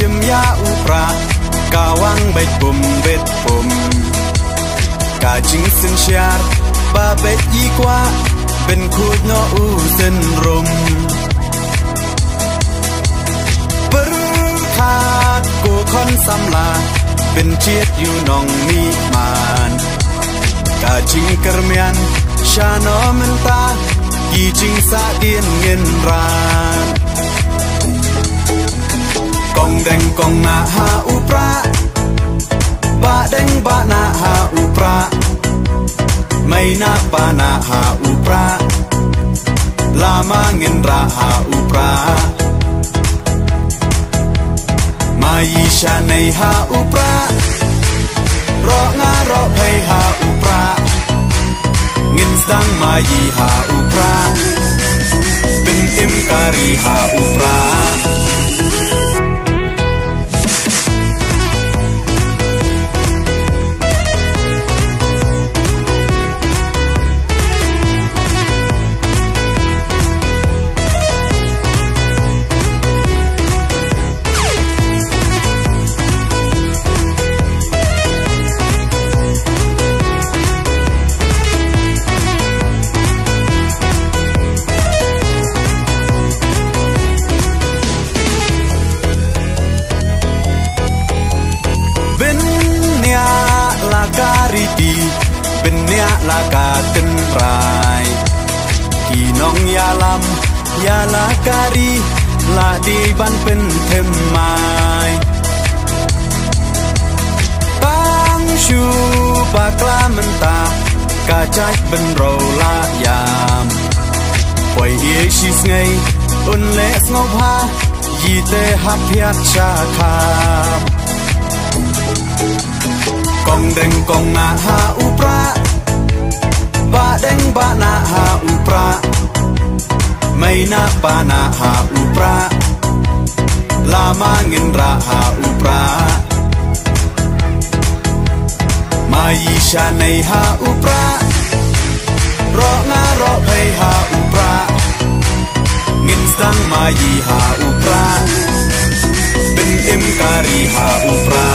tim ya upra kawang baik bum bet bum kajing sen syar ba bet yi kwa ben khut no u sen rum berkat ku kon samla ben chiet yu nong mi man kajing kermian shano menta ki jing sa dien ngin ran kong deng kong na ha upra ba deng ba na ha upra mai na pa na ha upra lama ngin ra ha upra mai sha nei ha upra ro nga ro phai ha upra ngin sang mai ha upra bin im kari ha upra kariti benya laka tenrai kinong yalam yala kari la di ban pen themai bang shu bakla menta kacai ben ro la yam poi ye shis ngai un le ngop ha yi te hap hiat cha kha kong deng kong na ha upra ba deng ba na ha upra mai na pa na ha upra lama ngin ra ha upra mai sha nei ha upra ro nga ro phai ha upra ngin sang mai ha upra bin im kari ha upra